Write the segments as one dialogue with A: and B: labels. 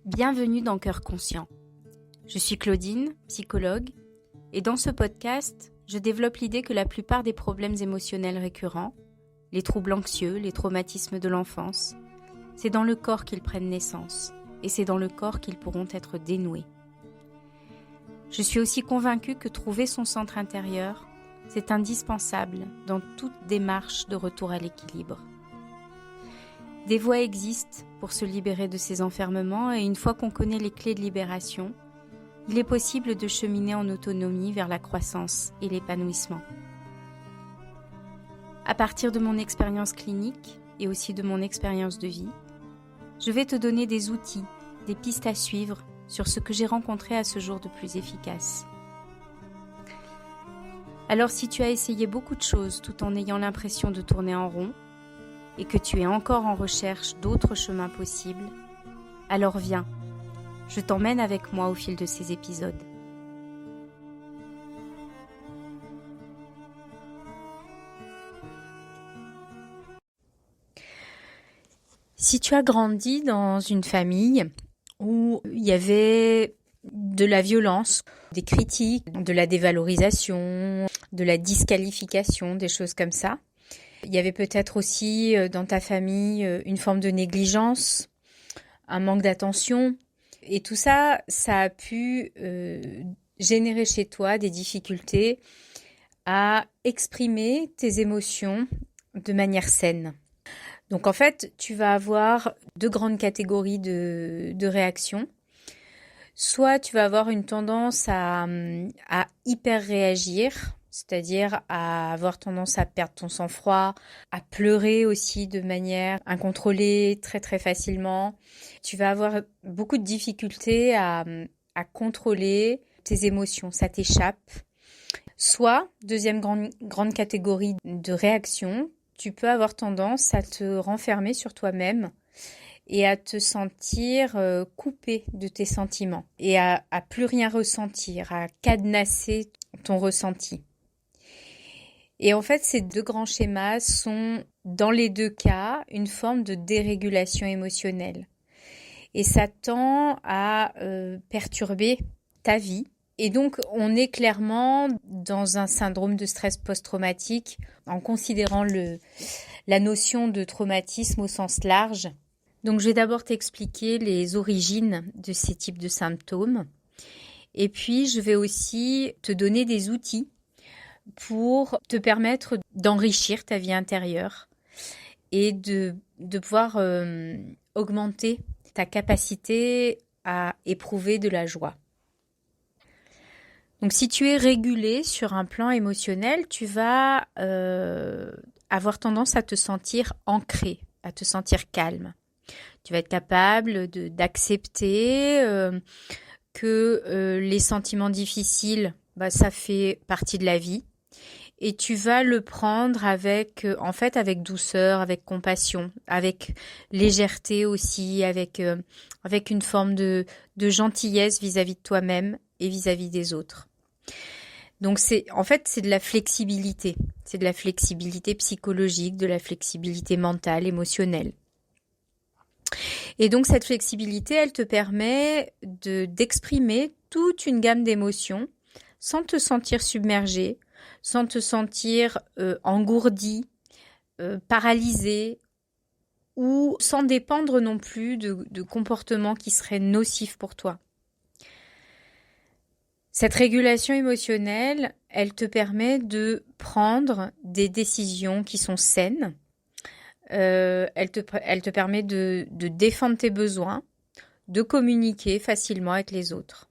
A: Bienvenue dans Cœur Conscient. Je suis Claudine, psychologue, et dans ce podcast, je développe l'idée que la plupart des problèmes émotionnels récurrents, les troubles anxieux, les traumatismes de l'enfance, c'est dans le corps qu'ils prennent naissance, et c'est dans le corps qu'ils pourront être dénoués. Je suis aussi convaincue que trouver son centre intérieur, c'est indispensable dans toute démarche de retour à l'équilibre. Des voies existent pour se libérer de ces enfermements et une fois qu'on connaît les clés de libération, il est possible de cheminer en autonomie vers la croissance et l'épanouissement. À partir de mon expérience clinique et aussi de mon expérience de vie, je vais te donner des outils, des pistes à suivre sur ce que j'ai rencontré à ce jour de plus efficace. Alors si tu as essayé beaucoup de choses tout en ayant l'impression de tourner en rond, et que tu es encore en recherche d'autres chemins possibles, alors viens, je t'emmène avec moi au fil de ces épisodes. Si tu as grandi dans une famille où il y avait de la violence, des critiques, de la dévalorisation, de la disqualification, des choses comme ça, il y avait peut-être aussi dans ta famille une forme de négligence, un manque d'attention. Et tout ça, ça a pu générer chez toi des difficultés à exprimer tes émotions de manière saine. Donc en fait, tu vas avoir deux grandes catégories de réactions. Soit tu vas avoir une tendance à hyper réagir, c'est-à-dire à avoir tendance à perdre ton sang-froid, à pleurer aussi de manière incontrôlée très très facilement. Tu vas avoir beaucoup de difficultés à contrôler tes émotions, ça t'échappe. Soit, deuxième grande catégorie de réaction, tu peux avoir tendance à te renfermer sur toi-même et à te sentir coupé de tes sentiments et à plus rien ressentir, à cadenasser ton ressenti. Et en fait, ces deux grands schémas sont, dans les deux cas, une forme de dérégulation émotionnelle. Et ça tend à perturber ta vie. Et donc, on est clairement dans un syndrome de stress post-traumatique en considérant la notion de traumatisme au sens large. Donc, je vais d'abord t'expliquer les origines de ces types de symptômes. Et puis, je vais aussi te donner des outils pour te permettre d'enrichir ta vie intérieure et de pouvoir augmenter ta capacité à éprouver de la joie. Donc si tu es régulé sur un plan émotionnel, tu vas avoir tendance à te sentir ancré, à te sentir calme. Tu vas être capable d'accepter que les sentiments difficiles, ça fait partie de la vie. Et tu vas le prendre avec douceur, avec compassion, avec légèreté aussi, avec une forme de gentillesse vis-à-vis de toi-même et vis-à-vis des autres. Donc c'est de la flexibilité. C'est de la flexibilité psychologique, de la flexibilité mentale, émotionnelle. Et donc cette flexibilité, elle te permet d'exprimer toute une gamme d'émotions sans te sentir submergé, sans te sentir engourdi, paralysé ou sans dépendre non plus de comportements qui seraient nocifs pour toi. Cette régulation émotionnelle, elle te permet de prendre des décisions qui sont saines. Elle te permet de défendre tes besoins, de communiquer facilement avec les autres.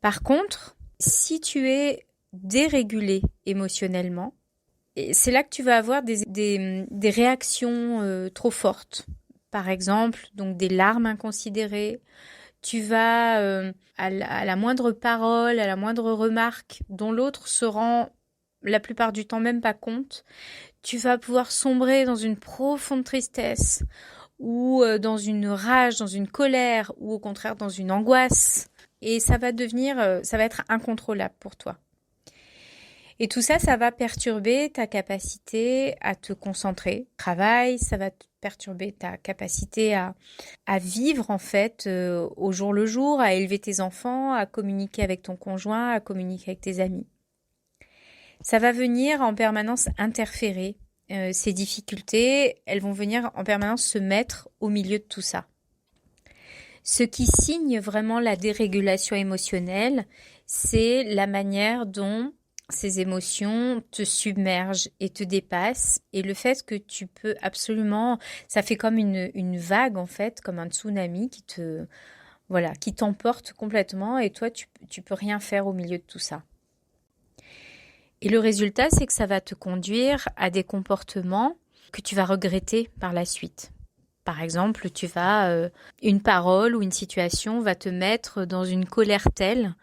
A: Par contre, si tu es dérégulé émotionnellement, c'est là que tu vas avoir des réactions trop fortes. Par exemple, donc des larmes inconsidérées. Tu vas, à la moindre parole, à la moindre remarque dont l'autre se rend la plupart du temps même pas compte, tu vas pouvoir sombrer dans une profonde tristesse ou dans une rage, dans une colère ou au contraire dans une angoisse. Et ça va être incontrôlable pour toi. Et tout ça, ça va perturber ta capacité à te concentrer au travail, ça va perturber ta capacité à vivre en fait au jour le jour, à élever tes enfants, à communiquer avec ton conjoint, à communiquer avec tes amis. Ça va venir en permanence interférer. Ces difficultés, elles vont venir en permanence se mettre au milieu de tout ça. Ce qui signe vraiment la dérégulation émotionnelle, c'est la manière dont ces émotions te submergent et te dépassent, et le fait que tu peux absolument, ça fait comme une vague en fait, comme un tsunami qui t'emporte complètement, et toi tu peux rien faire au milieu de tout ça. Et le résultat, c'est que ça va te conduire à des comportements que tu vas regretter par la suite. Par exemple, une parole ou une situation va te mettre dans une colère telle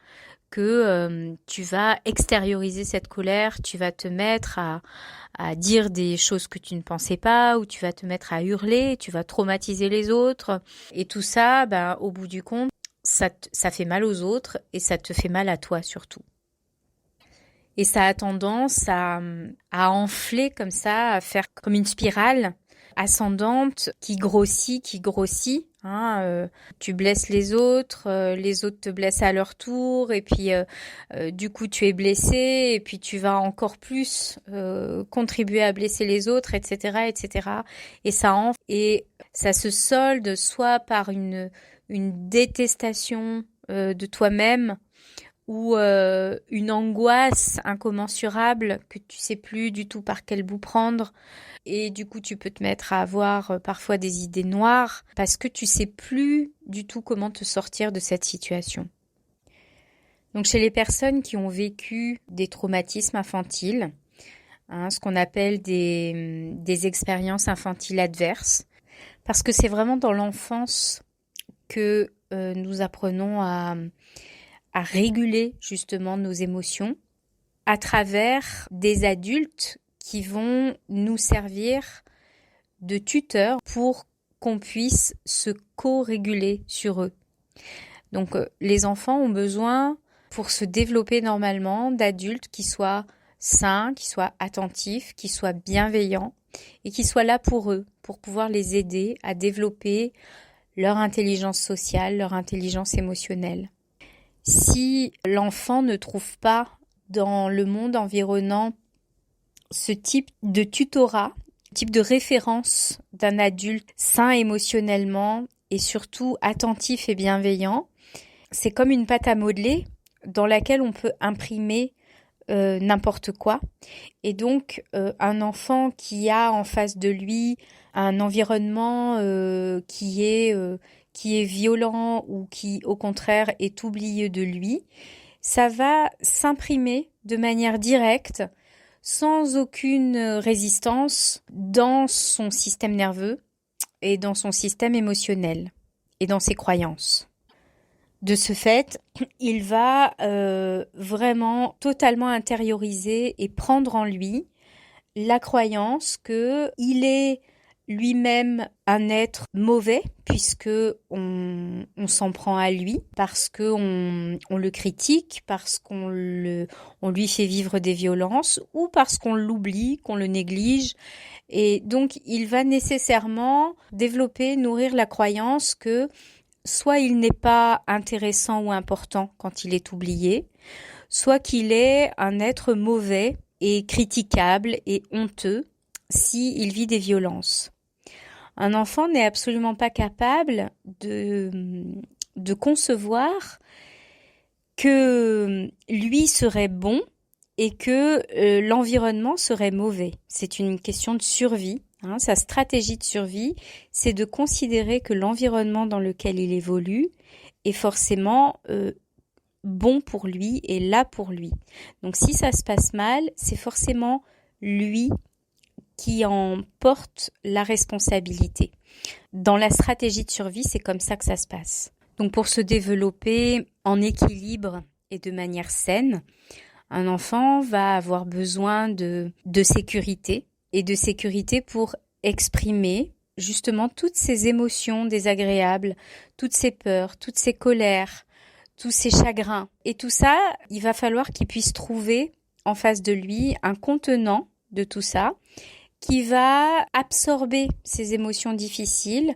A: que tu vas extérioriser cette colère, tu vas te mettre à dire des choses que tu ne pensais pas, ou tu vas te mettre à hurler, tu vas traumatiser les autres. Et tout ça, au bout du compte, ça fait mal aux autres et ça te fait mal à toi surtout. Et ça a tendance à enfler comme ça, à faire comme une spirale ascendante qui grossit. Tu blesses les autres te blessent à leur tour, et puis du coup tu es blessé, et puis tu vas encore plus contribuer à blesser les autres, etc., etc. Et ça enfle, et ça se solde soit par une détestation de toi-même, ou une angoisse incommensurable que tu sais plus du tout par quel bout prendre, et du coup tu peux te mettre à avoir parfois des idées noires parce que tu sais plus du tout comment te sortir de cette situation. Donc chez les personnes qui ont vécu des traumatismes infantiles, ce qu'on appelle des expériences infantiles adverses, parce que c'est vraiment dans l'enfance que nous apprenons à réguler justement nos émotions à travers des adultes qui vont nous servir de tuteurs pour qu'on puisse se co-réguler sur eux. Donc les enfants ont besoin, pour se développer normalement, d'adultes qui soient sains, qui soient attentifs, qui soient bienveillants et qui soient là pour eux, pour pouvoir les aider à développer leur intelligence sociale, leur intelligence émotionnelle. Si l'enfant ne trouve pas dans le monde environnant ce type de tutorat, type de référence d'un adulte sain émotionnellement et surtout attentif et bienveillant, c'est comme une pâte à modeler dans laquelle on peut imprimer n'importe quoi. Et donc un enfant qui a en face de lui un environnement qui est violent, ou qui au contraire est oublieux de lui, ça va s'imprimer de manière directe, sans aucune résistance, dans son système nerveux et dans son système émotionnel et dans ses croyances. De ce fait, il va vraiment totalement intérioriser et prendre en lui la croyance qu'il est lui-même un être mauvais, puisque on s'en prend à lui, parce que on le critique, parce qu'on lui fait vivre des violences, ou parce qu'on l'oublie, qu'on le néglige. Et donc il va nécessairement nourrir la croyance que soit il n'est pas intéressant ou important quand il est oublié, soit qu'il est un être mauvais et critiquable et honteux s'il vit des violences. Un enfant n'est absolument pas capable de concevoir que lui serait bon et que l'environnement serait mauvais. C'est une question de survie. Sa stratégie de survie, c'est de considérer que l'environnement dans lequel il évolue est forcément bon pour lui et là pour lui. Donc si ça se passe mal, c'est forcément lui qui en porte la responsabilité. Dans la stratégie de survie, c'est comme ça que ça se passe. Donc pour se développer en équilibre et de manière saine, un enfant va avoir besoin de sécurité, et de sécurité pour exprimer justement toutes ces émotions désagréables, toutes ces peurs, toutes ces colères, tous ces chagrins. Et tout ça, il va falloir qu'il puisse trouver en face de lui un contenant de tout ça qui va absorber ces émotions difficiles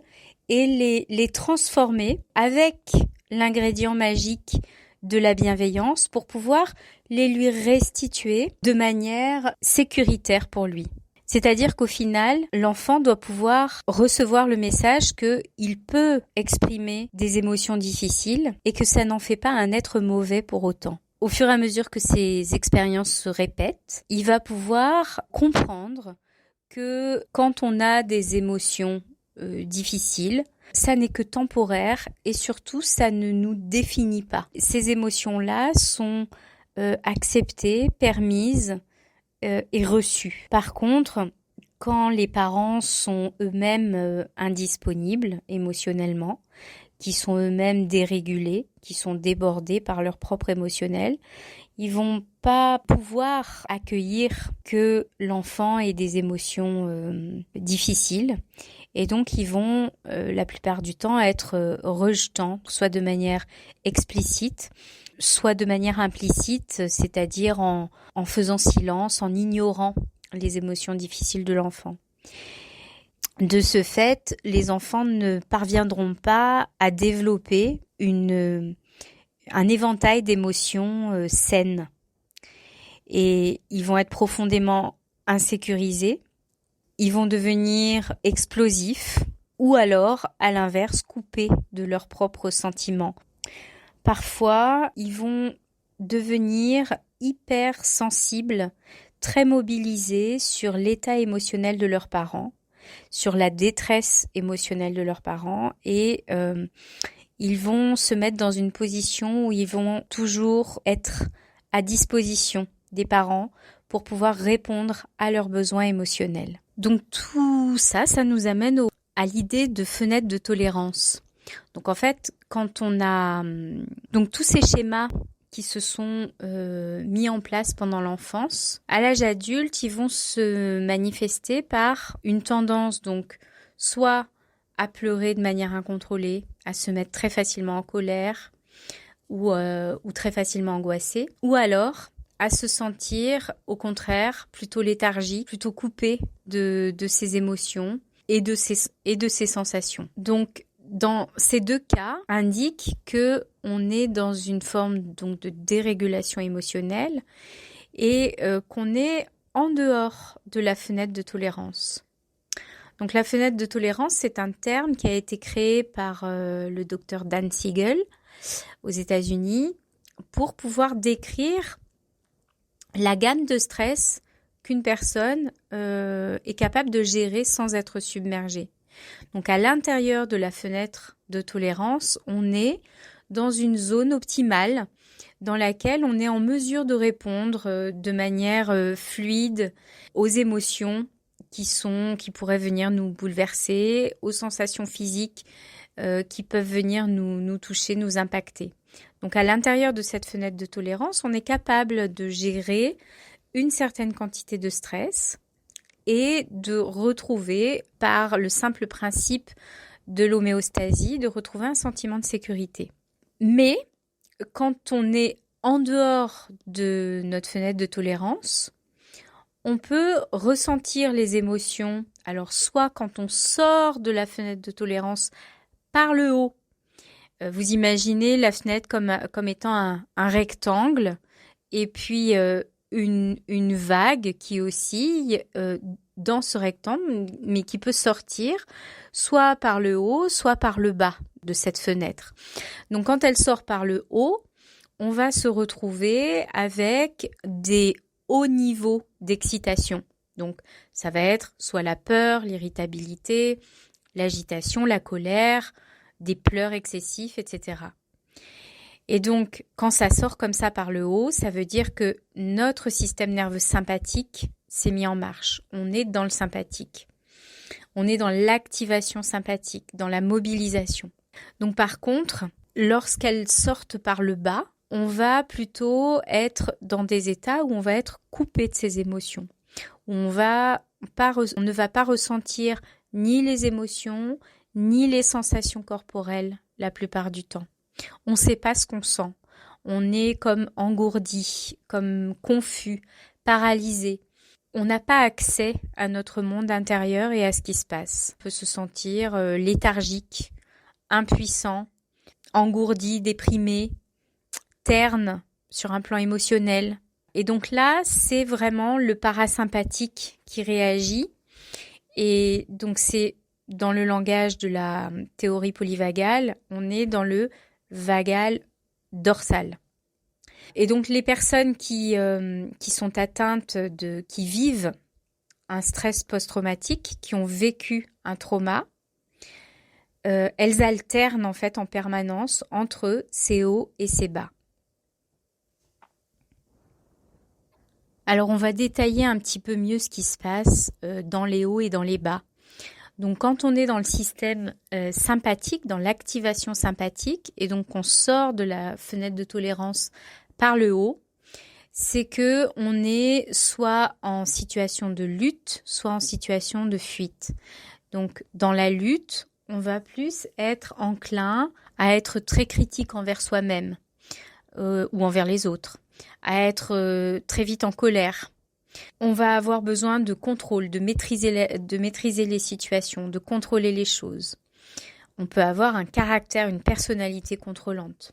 A: et les transformer avec l'ingrédient magique de la bienveillance pour pouvoir les lui restituer de manière sécuritaire pour lui. C'est-à-dire qu'au final, l'enfant doit pouvoir recevoir le message qu'il peut exprimer des émotions difficiles et que ça n'en fait pas un être mauvais pour autant. Au fur et à mesure que ces expériences se répètent, il va pouvoir comprendre que quand on a des émotions difficiles, ça n'est que temporaire et surtout ça ne nous définit pas. Ces émotions-là sont acceptées, permises et reçues. Par contre, quand les parents sont eux-mêmes indisponibles émotionnellement, qui sont eux-mêmes dérégulés, qui sont débordés par leur propre émotionnel, ils vont pas pouvoir accueillir que l'enfant ait des émotions difficiles. Et donc, ils vont, la plupart du temps, être rejetants, soit de manière explicite, soit de manière implicite, c'est-à-dire en faisant silence, en ignorant les émotions difficiles de l'enfant. De ce fait, les enfants ne parviendront pas à développer un éventail d'émotions saines. Et ils vont être profondément insécurisés. Ils vont devenir explosifs ou alors, à l'inverse, coupés de leurs propres sentiments. Parfois, ils vont devenir hyper sensibles, très mobilisés sur l'état émotionnel de leurs parents, sur la détresse émotionnelle de leurs parents et ils vont se mettre dans une position où ils vont toujours être à disposition des parents pour pouvoir répondre à leurs besoins émotionnels. Donc tout ça, ça nous amène à l'idée de fenêtre de tolérance. Donc en fait, quand on a donc tous ces schémas qui se sont mis en place pendant l'enfance, à l'âge adulte, ils vont se manifester par une tendance donc soit à pleurer de manière incontrôlée, à se mettre très facilement en colère ou très facilement angoissé, ou alors à se sentir au contraire plutôt léthargique, plutôt coupé de ses émotions et de ses sensations. Donc dans ces deux cas, indique que on est dans une forme donc de dérégulation émotionnelle et qu'on est en dehors de la fenêtre de tolérance. Donc la fenêtre de tolérance, c'est un terme qui a été créé par le docteur Dan Siegel aux États-Unis pour pouvoir décrire la gamme de stress qu'une personne est capable de gérer sans être submergée. Donc à l'intérieur de la fenêtre de tolérance, on est dans une zone optimale dans laquelle on est en mesure de répondre de manière fluide aux émotions qui pourraient venir nous bouleverser, aux sensations physiques qui peuvent venir nous toucher, nous impacter. Donc à l'intérieur de cette fenêtre de tolérance, on est capable de gérer une certaine quantité de stress et de retrouver, par le simple principe de l'homéostasie, de retrouver un sentiment de sécurité. Mais quand on est en dehors de notre fenêtre de tolérance, on peut ressentir les émotions, alors soit quand on sort de la fenêtre de tolérance par le haut. Vous imaginez la fenêtre comme étant un rectangle et puis une vague qui oscille dans ce rectangle, mais qui peut sortir soit par le haut, soit par le bas de cette fenêtre. Donc quand elle sort par le haut, on va se retrouver avec des hauts niveaux d'excitation. Donc ça va être soit la peur, l'irritabilité, l'agitation, la colère, des pleurs excessifs, etc. Et donc, quand ça sort comme ça par le haut, ça veut dire que notre système nerveux sympathique s'est mis en marche. On est dans le sympathique. On est dans l'activation sympathique, dans la mobilisation. Donc par contre, lorsqu'elles sortent par le bas, on va plutôt être dans des états où on va être coupé de ses émotions. Où on ne va pas ressentir ni les émotions, ni les sensations corporelles la plupart du temps. On ne sait pas ce qu'on sent. on est comme engourdi, comme confus, paralysé. On n'a pas accès à notre monde intérieur et à ce qui se passe. On peut se sentir léthargique, impuissant, engourdi, déprimé, terne sur un plan émotionnel. Et donc là, c'est vraiment le parasympathique qui réagit. Et donc c'est dans le langage de la théorie polyvagale, on est dans le vagal dorsal. Et donc les personnes qui sont atteintes qui vivent un stress post-traumatique, qui ont vécu un trauma, elles alternent en fait en permanence entre ces hauts et ces bas. Alors on va détailler un petit peu mieux ce qui se passe dans les hauts et dans les bas. Donc quand on est dans le système sympathique, dans l'activation sympathique, et donc on sort de la fenêtre de tolérance par le haut, c'est que on est soit en situation de lutte, soit en situation de fuite. Donc dans la lutte, on va plus être enclin à être très critique envers soi-même ou envers les autres, à être très vite en colère. On va avoir besoin de contrôle, de maîtriser les situations, de contrôler les choses. On peut avoir un caractère, une personnalité contrôlante.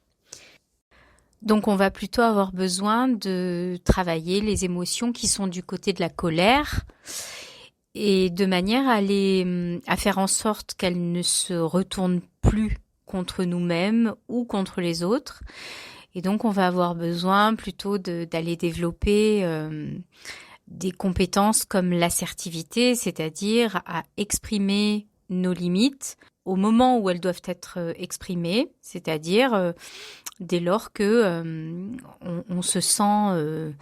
A: Donc on va plutôt avoir besoin de travailler les émotions qui sont du côté de la colère et de manière à faire en sorte qu'elles ne se retournent plus contre nous-mêmes ou contre les autres. Et donc on va avoir besoin plutôt d'aller développer des compétences comme l'assertivité, c'est-à-dire à exprimer nos limites au moment où elles doivent être exprimées, c'est-à-dire dès lors que on se sent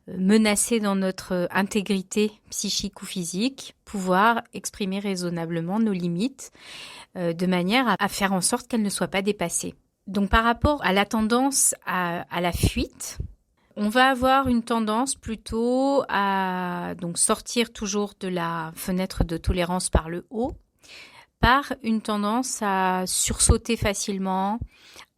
A: menacé dans notre intégrité psychique ou physique, pouvoir exprimer raisonnablement nos limites de manière à faire en sorte qu'elles ne soient pas dépassées. Donc par rapport à la tendance à la fuite, on va avoir une tendance plutôt à donc sortir toujours de la fenêtre de tolérance par le haut, par une tendance à sursauter facilement,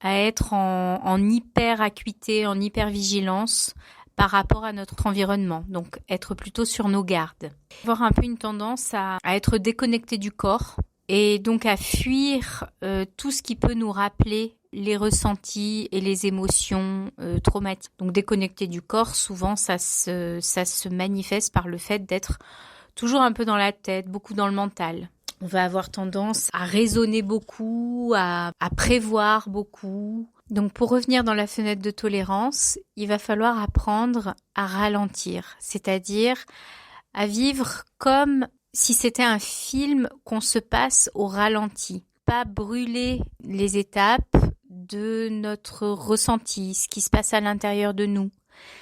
A: à être en hyper acuité, en hyper vigilance par rapport à notre environnement, donc être plutôt sur nos gardes. Avoir un peu une tendance à être déconnecté du corps et donc à fuir tout ce qui peut nous rappeler les ressentis et les émotions traumatiques. Donc déconnecté du corps, souvent ça se manifeste par le fait d'être toujours un peu dans la tête, beaucoup dans le mental. On va avoir tendance à raisonner beaucoup, à prévoir beaucoup. Donc pour revenir dans la fenêtre de tolérance, il va falloir apprendre à ralentir, c'est-à-dire à vivre comme si c'était un film qu'on se passe au ralenti. Pas brûler les étapes de notre ressenti, ce qui se passe à l'intérieur de nous.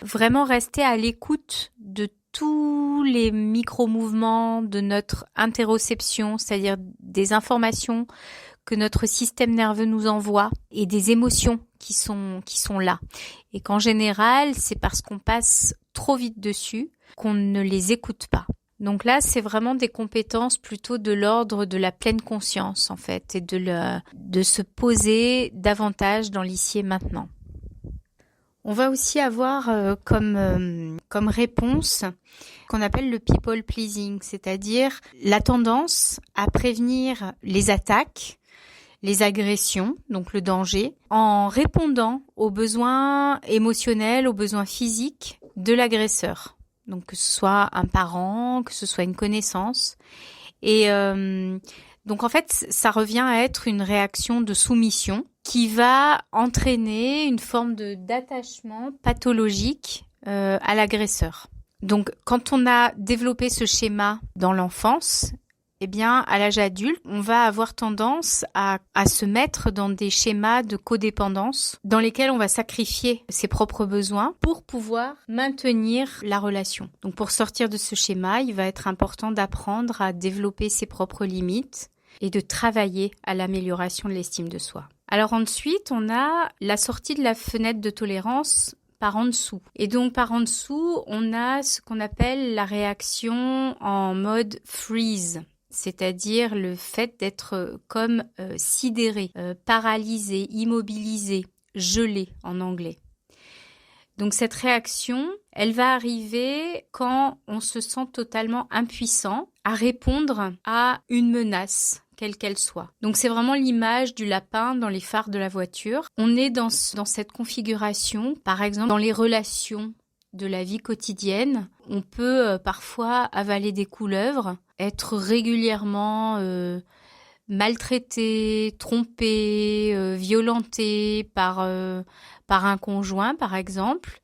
A: Vraiment rester à l'écoute de tous les micro-mouvements de notre interoception, c'est-à-dire des informations que notre système nerveux nous envoie et des émotions qui sont là. Et qu'en général, c'est parce qu'on passe trop vite dessus qu'on ne les écoute pas. Donc là, c'est vraiment des compétences plutôt de l'ordre de la pleine conscience, en fait, et de se poser davantage dans l'ici et maintenant. On va aussi avoir comme réponse qu'on appelle le people pleasing, c'est-à-dire la tendance à prévenir les attaques, les agressions, donc le danger, en répondant aux besoins émotionnels, aux besoins physiques de l'agresseur. Donc que ce soit un parent, que ce soit une connaissance. Et donc en fait, ça revient à être une réaction de soumission qui va entraîner une forme d'attachement pathologique à l'agresseur. Donc quand on a développé ce schéma dans l'enfance, eh bien, à l'âge adulte, on va avoir tendance à se mettre dans des schémas de codépendance dans lesquels on va sacrifier ses propres besoins pour pouvoir maintenir la relation. Donc, pour sortir de ce schéma, il va être important d'apprendre à développer ses propres limites et de travailler à l'amélioration de l'estime de soi. Alors ensuite, on a la sortie de la fenêtre de tolérance par en dessous. Et donc par en dessous, on a ce qu'on appelle la réaction en mode freeze. C'est-à-dire le fait d'être comme sidéré, paralysé, immobilisé, gelé en anglais. Donc cette réaction, elle va arriver quand on se sent totalement impuissant à répondre à une menace, quelle qu'elle soit. Donc c'est vraiment l'image du lapin dans les phares de la voiture. On est dans cette configuration, par exemple dans les relations de la vie quotidienne. On peut parfois avaler des couleuvres, être régulièrement maltraité, trompé, violenté par un conjoint, par exemple,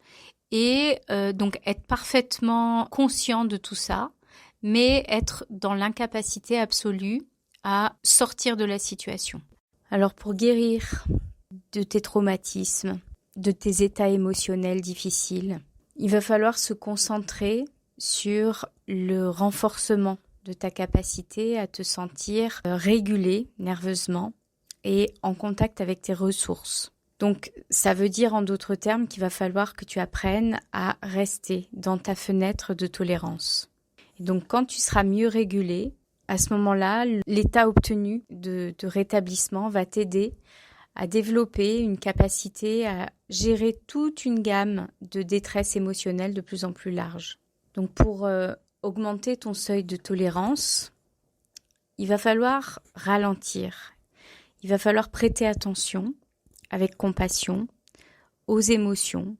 A: et donc être parfaitement conscient de tout ça, mais être dans l'incapacité absolue à sortir de la situation. Alors pour guérir de tes traumatismes, de tes états émotionnels difficiles, il va falloir se concentrer sur le renforcement de ta capacité à te sentir régulé nerveusement et en contact avec tes ressources. Donc, ça veut dire en d'autres termes qu'il va falloir que tu apprennes à rester dans ta fenêtre de tolérance. Et donc, quand tu seras mieux régulé, à ce moment-là, l'état obtenu de rétablissement va t'aider à développer une capacité à gérer toute une gamme de détresse émotionnelle de plus en plus large. Donc, pour augmenter ton seuil de tolérance, il va falloir ralentir. Il va falloir prêter attention avec compassion aux émotions,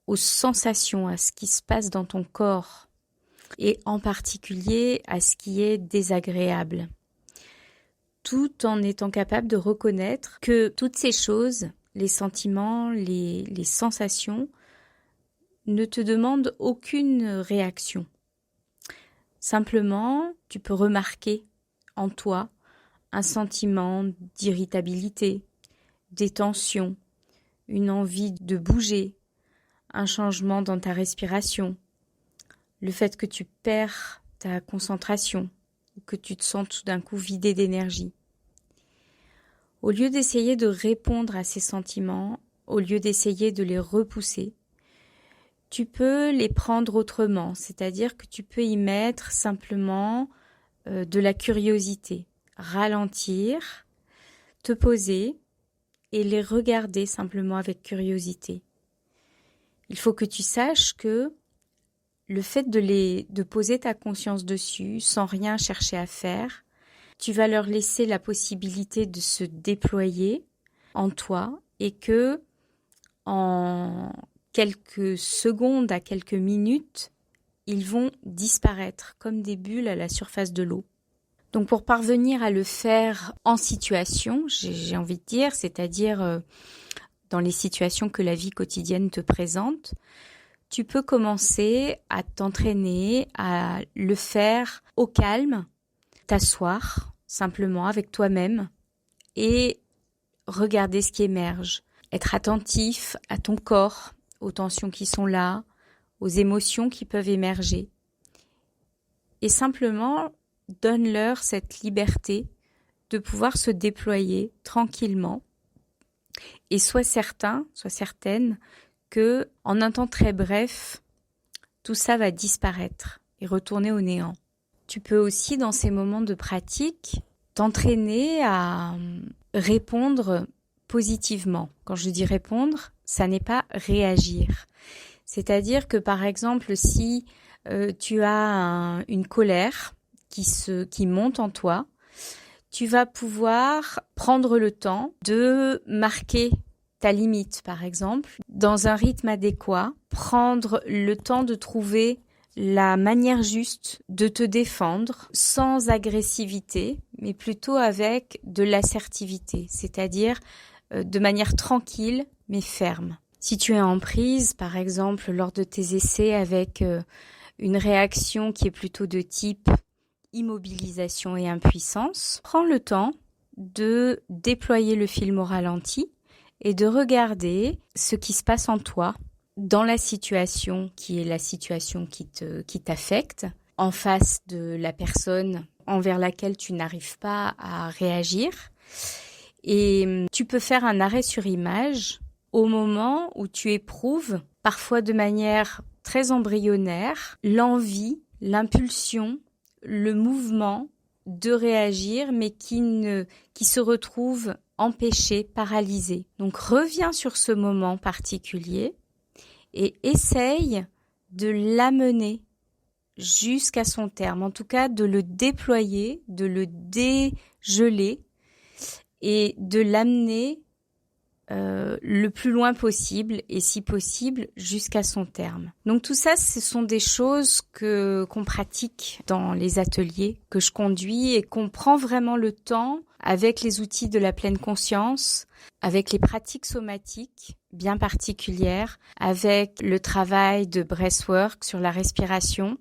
A: aux sensations, à ce qui se passe dans ton corps et en particulier à ce qui est désagréable, tout en étant capable de reconnaître que toutes ces choses, les sentiments, les sensations, ne te demandent aucune réaction. Simplement, tu peux remarquer en toi un sentiment d'irritabilité, des tensions, une envie de bouger, un changement dans ta respiration, le fait que tu perds ta concentration ou que tu te sens tout d'un coup vidé d'énergie. Au lieu d'essayer de répondre à ces sentiments, au lieu d'essayer de les repousser, tu peux les prendre autrement, c'est-à-dire que tu peux y mettre simplement de la curiosité, ralentir, te poser et les regarder simplement avec curiosité. Il faut que tu saches que le fait de poser ta conscience dessus sans rien chercher à faire, tu vas leur laisser la possibilité de se déployer en toi et que en quelques secondes à quelques minutes, ils vont disparaître comme des bulles à la surface de l'eau. Donc pour parvenir à le faire en situation, j'ai envie de dire, c'est-à-dire dans les situations que la vie quotidienne te présente, tu peux commencer à t'entraîner à le faire au calme, t'asseoir simplement avec toi-même et regarder ce qui émerge. Être attentif à ton corps, aux tensions qui sont là, aux émotions qui peuvent émerger. Et simplement, donne-leur cette liberté de pouvoir se déployer tranquillement. Et sois certain, sois certaine que, en un temps très bref, tout ça va disparaître et retourner au néant. Tu peux aussi, dans ces moments de pratique, t'entraîner à répondre positivement. Quand je dis répondre, ça n'est pas réagir. C'est-à-dire que, par exemple, si tu as une colère qui monte en toi, tu vas pouvoir prendre le temps de marquer ta limite, par exemple, dans un rythme adéquat, prendre le temps de trouver la manière juste de te défendre sans agressivité, mais plutôt avec de l'assertivité, c'est-à-dire de manière tranquille mais ferme. Si tu es en prise, par exemple, lors de tes essais avec une réaction qui est plutôt de type immobilisation et impuissance, prends le temps de déployer le film au ralenti et de regarder ce qui se passe en toi dans la situation qui est la situation qui t'affecte, en face de la personne envers laquelle tu n'arrives pas à réagir. Et tu peux faire un arrêt sur image au moment où tu éprouves, parfois de manière très embryonnaire, l'envie, l'impulsion, le mouvement de réagir, mais qui se retrouve empêché, paralysé. Donc reviens sur ce moment particulier et essaye de l'amener jusqu'à son terme, en tout cas de le déployer, de le dégeler et de l'amener le plus loin possible et si possible jusqu'à son terme. Donc tout ça, ce sont des choses qu'on pratique dans les ateliers que je conduis et qu'on prend vraiment le temps avec les outils de la pleine conscience, avec les pratiques somatiques bien particulières, avec le travail de breathwork sur la respiration.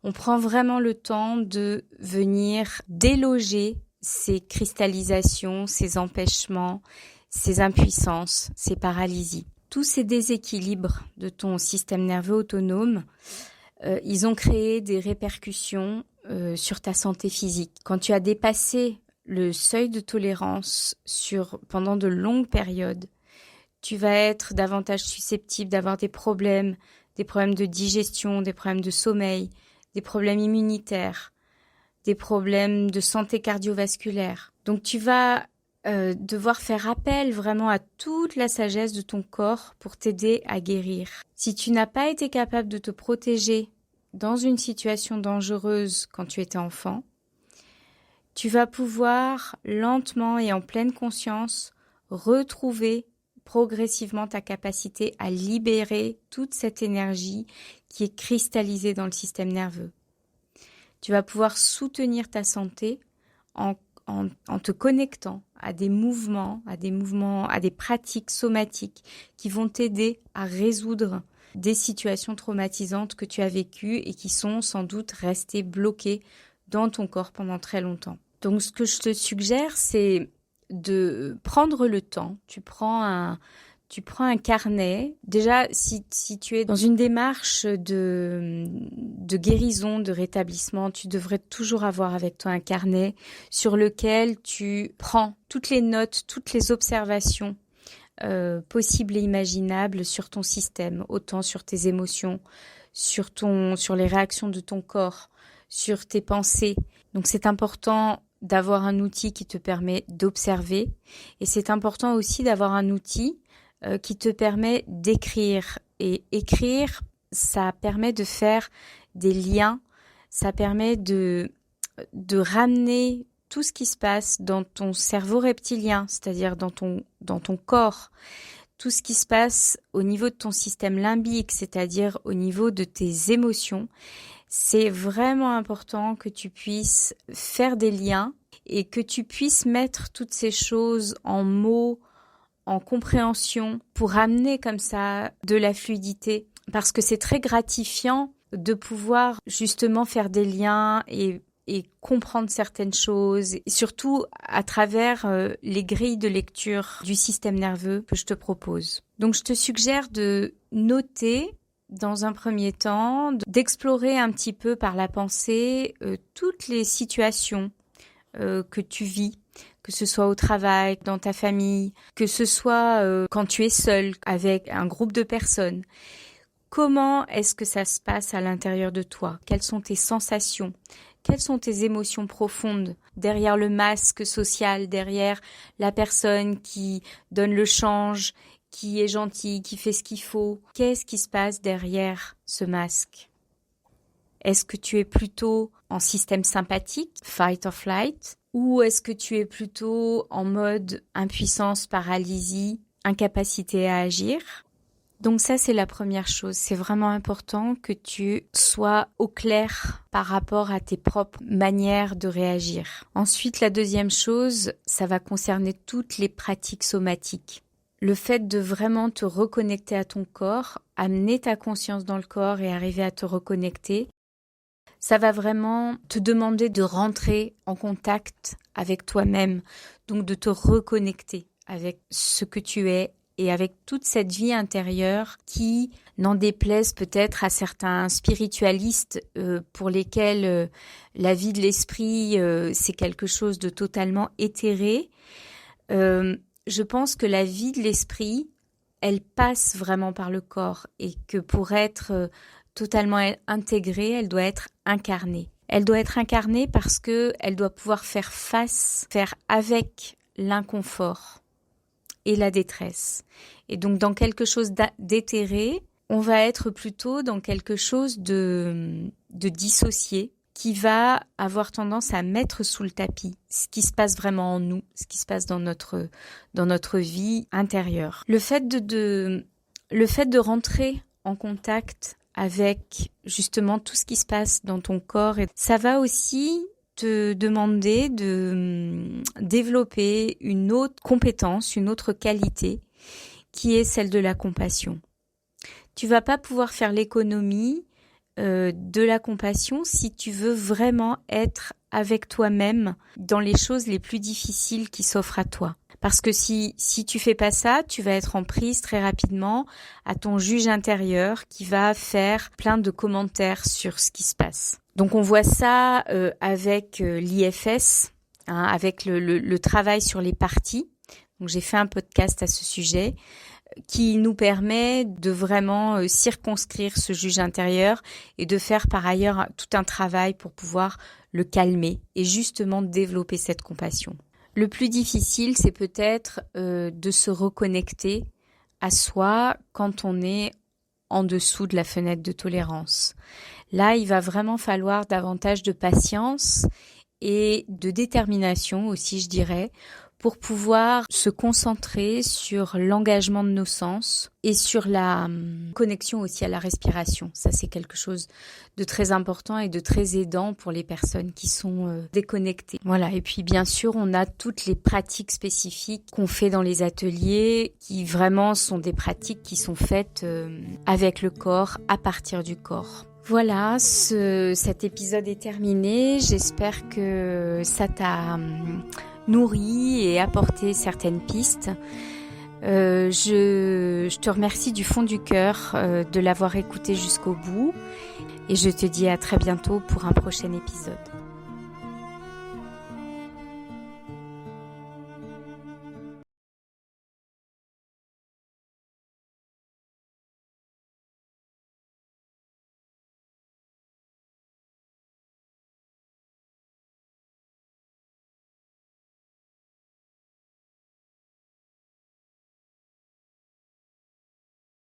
A: On prend vraiment le temps de venir déloger ces cristallisations, ces empêchements, ces impuissances, ces paralysies. Tous ces déséquilibres de ton système nerveux autonome, ils ont créé des répercussions sur ta santé physique. Quand tu as dépassé le seuil de tolérance pendant de longues périodes, tu vas être davantage susceptible d'avoir des problèmes de digestion, des problèmes de sommeil, des problèmes immunitaires, des problèmes de santé cardiovasculaire. Donc tu vas devoir faire appel vraiment à toute la sagesse de ton corps pour t'aider à guérir. Si tu n'as pas été capable de te protéger dans une situation dangereuse quand tu étais enfant, tu vas pouvoir lentement et en pleine conscience retrouver progressivement ta capacité à libérer toute cette énergie qui est cristallisée dans le système nerveux. Tu vas pouvoir soutenir ta santé en te connectant à des mouvements, à des pratiques somatiques qui vont t'aider à résoudre des situations traumatisantes que tu as vécues et qui sont sans doute restées bloquées dans ton corps pendant très longtemps. Donc ce que je te suggère, c'est de prendre le temps. Tu prends un carnet. Déjà, si tu es dans une démarche de guérison, de rétablissement, tu devrais toujours avoir avec toi un carnet sur lequel tu prends toutes les notes, toutes les observations possibles et imaginables sur ton système, autant sur tes émotions, sur les réactions de ton corps, sur tes pensées. Donc c'est important d'avoir un outil qui te permet d'observer et c'est important aussi d'avoir un outil qui te permet d'écrire. Et écrire, ça permet de faire des liens, ça permet de ramener tout ce qui se passe dans ton cerveau reptilien, c'est-à-dire dans ton corps, tout ce qui se passe au niveau de ton système limbique, c'est-à-dire au niveau de tes émotions. C'est vraiment important que tu puisses faire des liens et que tu puisses mettre toutes ces choses en mots, en compréhension, pour amener comme ça de la fluidité. Parce que c'est très gratifiant de pouvoir justement faire des liens et comprendre certaines choses, et surtout à travers les grilles de lecture du système nerveux que je te propose. Donc je te suggère de noter dans un premier temps, d'explorer un petit peu par la pensée toutes les situations que tu vis, que ce soit au travail, dans ta famille, que ce soit quand tu es seul avec un groupe de personnes. Comment est-ce que ça se passe à l'intérieur de toi? Quelles sont tes sensations? Quelles sont tes émotions profondes derrière le masque social, derrière la personne qui donne le change, qui est gentil, qui fait ce qu'il faut? Qu'est-ce qui se passe derrière ce masque? Est-ce que tu es plutôt en système sympathique, fight or flight, ou est-ce que tu es plutôt en mode impuissance, paralysie, incapacité à agir? Donc ça, c'est la première chose. C'est vraiment important que tu sois au clair par rapport à tes propres manières de réagir. Ensuite, la deuxième chose, ça va concerner toutes les pratiques somatiques. Le fait de vraiment te reconnecter à ton corps, amener ta conscience dans le corps et arriver à te reconnecter, ça va vraiment te demander de rentrer en contact avec toi-même, donc de te reconnecter avec ce que tu es et avec toute cette vie intérieure qui, n'en déplaise peut-être à certains spiritualistes pour lesquels la vie de l'esprit, c'est quelque chose de totalement éthéré. Je pense que la vie de l'esprit, elle passe vraiment par le corps et que pour être totalement intégrée, elle doit être incarnée. Elle doit être incarnée parce que elle doit pouvoir faire avec l'inconfort et la détresse. Et donc dans quelque chose d'éthéré, on va être plutôt dans quelque chose de dissocié, qui va avoir tendance à mettre sous le tapis ce qui se passe vraiment en nous, ce qui se passe dans notre vie intérieure. Le fait de rentrer en contact avec justement tout ce qui se passe dans ton corps, ça va aussi te demander de développer une autre compétence, une autre qualité, qui est celle de la compassion. Tu vas pas pouvoir faire l'économie de la compassion si tu veux vraiment être avec toi-même dans les choses les plus difficiles qui s'offrent à toi. Parce que si tu fais pas ça, tu vas être en prise très rapidement à ton juge intérieur qui va faire plein de commentaires sur ce qui se passe. Donc on voit ça avec l'IFS, avec le travail sur les parties. Donc j'ai fait un podcast à ce sujet qui nous permet de vraiment circonscrire ce juge intérieur et de faire par ailleurs tout un travail pour pouvoir le calmer et justement développer cette compassion. Le plus difficile, c'est peut-être de se reconnecter à soi quand on est en dessous de la fenêtre de tolérance. Là, il va vraiment falloir davantage de patience et de détermination aussi, je dirais, pour pouvoir se concentrer sur l'engagement de nos sens et sur la connexion aussi à la respiration. Ça, c'est quelque chose de très important et de très aidant pour les personnes qui sont déconnectées. Voilà. Et puis, bien sûr, on a toutes les pratiques spécifiques qu'on fait dans les ateliers qui vraiment sont des pratiques qui sont faites avec le corps, à partir du corps. Voilà, cet épisode est terminé. J'espère que ça t'a nourri et apporté certaines pistes. Je te remercie du fond du cœur de l'avoir écouté jusqu'au bout et je te dis à très bientôt pour un prochain épisode.